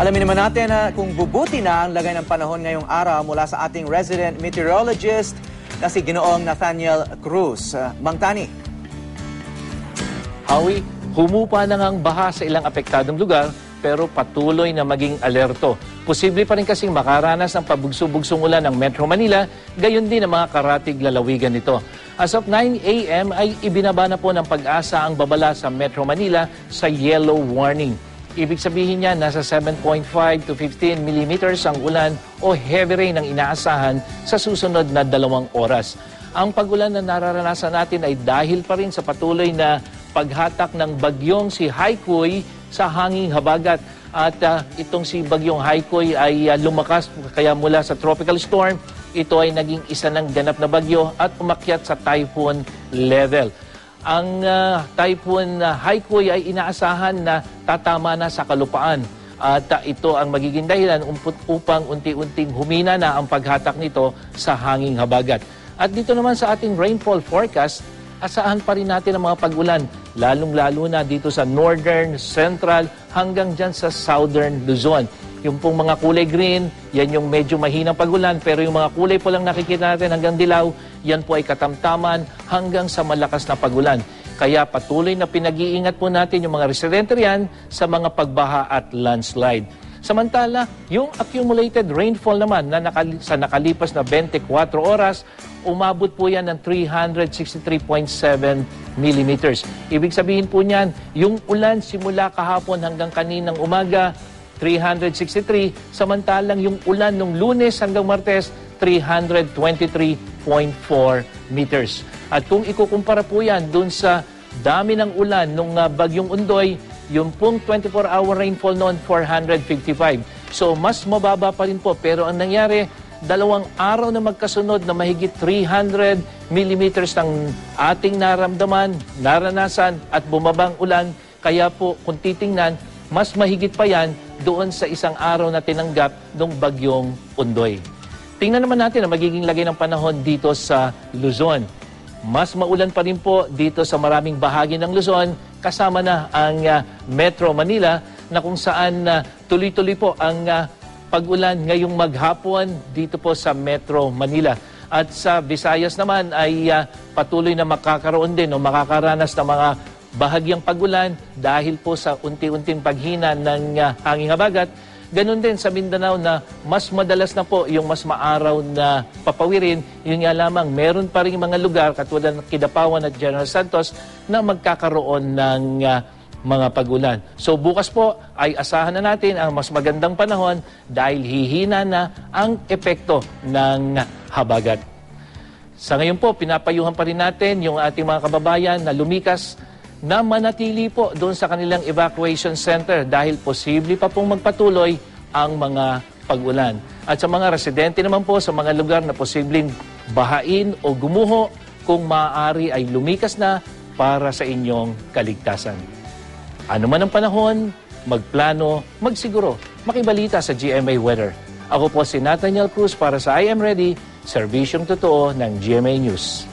Alamin naman natin na kung bubuti na ang lagay ng panahon ngayong araw mula sa ating resident meteorologist na si Ginoong Nathaniel Cruz. Mang Tani. Howie, humupa na ngang baha sa ilang apektadong lugar pero patuloy na maging alerto. Posible pa rin kasing makaranas ng pabugso-bugsong ulan ng Metro Manila, gayon din ang mga karatig lalawigan nito. As of 9 a.m. ay ibinaba na po ng Pag-asa ang babala sa Metro Manila sa yellow warning. Ibig sabihin niya nasa 7.5 to 15 millimeters ang ulan o heavy rain ang inaasahan sa susunod na 2 oras. Ang pag-ulan na nararanasan natin ay dahil pa rin sa patuloy na paghatak ng bagyong si Haikui sa hanging habagat. At itong si bagyong Haikui ay lumakas kaya mula sa tropical storm, ito ay naging isa ng ganap na bagyo at umakyat sa typhoon level. Ang typhoon Haikui ay inaasahan na tatama na sa kalupaan at ito ang magiging dahilan upang unti-unting humina na ang paghatak nito sa hanging habagat. At dito naman sa ating rainfall forecast, asahan pa rin natin ang mga pag-ulan, lalong-lalo na dito sa northern, central, hanggang dyan sa southern Luzon. Yung pong mga kulay green, yan yung medyo mahinang pag-ulan, pero yung mga kulay po lang nakikita natin hanggang dilaw, yan po ay katamtaman hanggang sa malakas na pag-ulan. Kaya patuloy na pinag-iingat po natin yung mga residente riyan sa mga pagbaha at landslide. Samantala, yung accumulated rainfall naman na sa nakalipas na 24 oras, umabot po yan ng 363.7 millimeters. Ibig sabihin po niyan, yung ulan simula kahapon hanggang kaninang umaga, 363, samantalang yung ulan nung Lunes hanggang Martes, 323.4 meters. At kung ikukumpara po yan dun sa dami ng ulan nung bagyong Undoy, yung pong 24-hour rainfall noon, 455. So mas mababa pa rin po. Pero ang nangyari, 2 araw na magkasunod na mahigit 300 millimeters ng ating naramdaman, naranasan at bumabang ulan. Kaya po kung titingnan, mas mahigit pa yan doon sa 1 araw na tinanggap ng bagyong Undoy. Tingnan naman natin ang magiging lagay ng panahon dito sa Luzon. Mas maulan pa rin po dito sa maraming bahagi ng Luzon, kasama na ang Metro Manila na kung saan tuloy-tuloy po ang pag-ulan ngayong maghapon dito po sa Metro Manila. At sa Visayas naman ay patuloy na makakaroon din o makakaranas ng mga bahagyang pag-ulan dahil po sa unti-unting paghina ng hanging habagat. Ganon din sa Mindanao na mas madalas na po yung mas maaraw na papawirin. Yun nga lamang, meron pa rin mga lugar katulad ng Kidapawan at General Santos na magkakaroon ng mga pag-ulan. So bukas po ay asahan na natin ang mas magandang panahon dahil hihina na ang epekto ng habagat. Sa ngayon po, pinapayuhan pa rin natin yung ating mga kababayan na lumikas na manatili po doon sa kanilang evacuation center dahil posible pa pong magpatuloy ang mga pag-ulan. At sa mga residente naman po sa mga lugar na posibleng bahain o gumuho, kung maaari ay lumikas na para sa inyong kaligtasan. Ano man ang panahon, magplano, magsiguro, makibalita sa GMA Weather. Ako po si Nathaniel Cruz para sa I Am Ready, serbisyong totoo ng GMA News.